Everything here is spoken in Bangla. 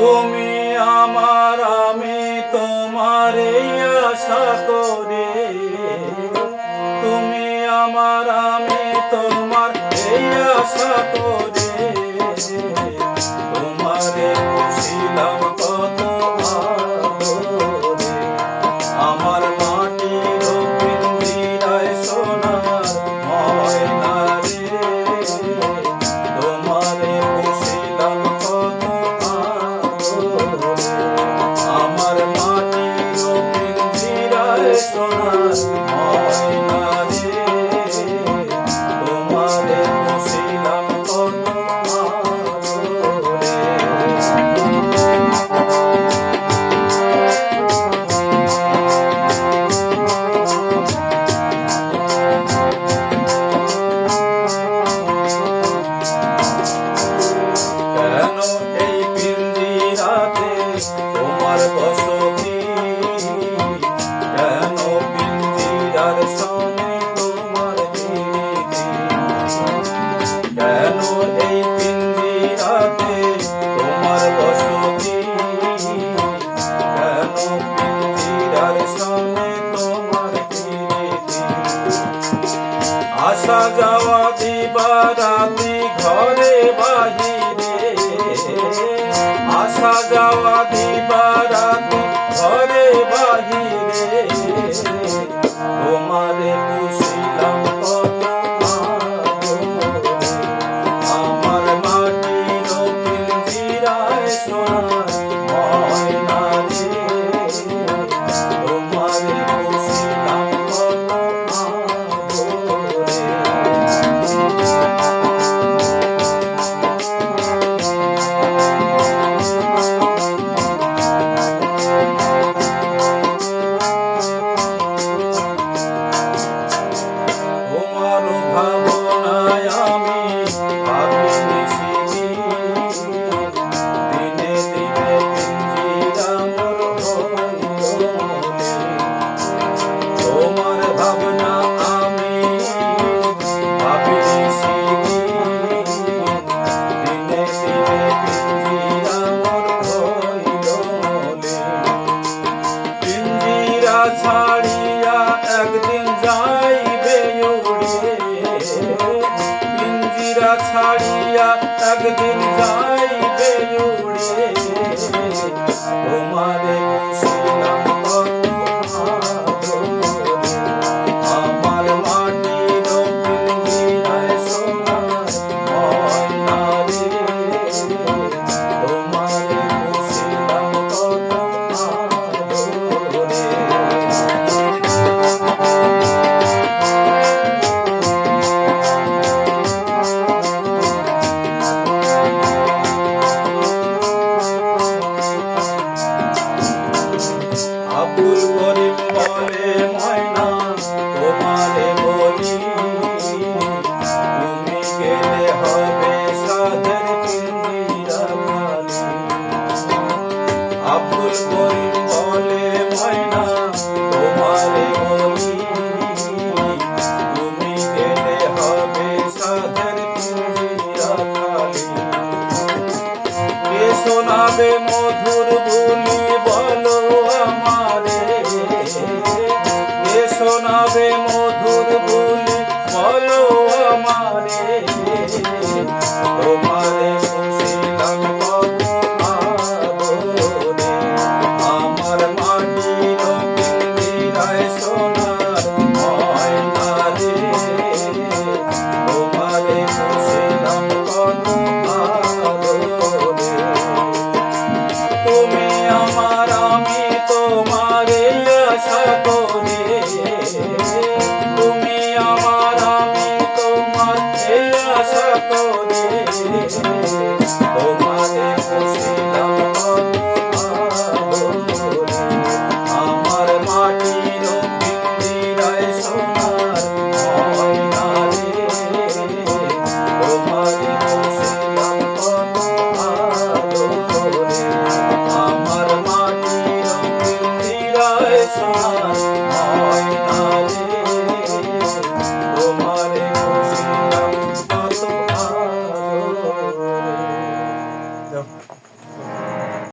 তুমি আমার আমি তোমার এই আশা করে, তুমি আমার আমি তোমার এই আশা করে, তোমারে খুশিলাম কত আদরে। আমার মাটির পিঞ্জিরায় সোনার ময়না রে, তোমারে খুশিলাম কত আদরে। আমার মাটির পিঞ্জিরায় সোনার ময়না রে, তোমারে খুশিলাম কত আদরে। কেন এই পিঞ্জিরাতে তোমার বসতি, কেন পিঞ্জিরার সনে তোমার প্রীতি, কেন এই পিঞ্জিরাতে তোমার বসতি, কেন পিঞ্জিরার সনে তোমার প্রীতি। আসা যাওয়া দিবারাতি ঘরে বাহিরে, আসা যাওয়া দিবারাতি ঘরে বাহিরে, তোমারে পুষিলাম কত আদরে। আমার মাটির পিঞ্জিরায় সোনার ময়না রে, তোমারে পুষিলাম কত আদরে। তোমার ভাবনায় আমি ভাবি নিশিদিন, দিনে দিনে পিঞ্জিরা মোর হইল মলিন। তোমার ভাবনা আমি ভাবি নিশিদিন, দিনে দিনে পিঞ্জিরা মোর হইল মলিন। পিঞ্জিরা ছাড়িয়া একদিন যাইবে উড়ে, পিঞ্জিরা ছাড়িয়া একদিন যাইবে উড়ে, তোমারে পুষিলাম কত আদরে। আমার মাটির পিঞ্জিরায় সোনার ময়না রে, তোমারে পুষিলাম কত আদরে। আব্দুল করিম বলে ময়না তোমারে বলি, তুমি গেলে হবে সাধের পিঞ্জিরা খালি। আব্দুল করিম বলে ময়না তোমারে বলি, তুমি গেলে হবে সাধের পিঞ্জিরা খালি। কে শোনাবে মধুর বুলি বলো আমারে, কে শোনাবে মধুর বুলি বলো আমারে, তোমারে পুষিলাম কত আদরে। আমার মাটির পিঞ্জিরায় সোনার ময়না রে, তোমারে পুষিলাম কত আদরে। তুমি আমার আমি তোমার এই আশা করে, তুমি আমার আমি তোমার এই আশা করে, তোমারে পুষিলাম কত আদরে। আমার মাটির পিঞ্জিরায় সোনার ময়না রে, তোমারে পুষিলাম কত আদরে। আমার মাটির পিঞ্জিরায় সোনার ময়না রে, তোমারে পুষিলাম কত আদরে।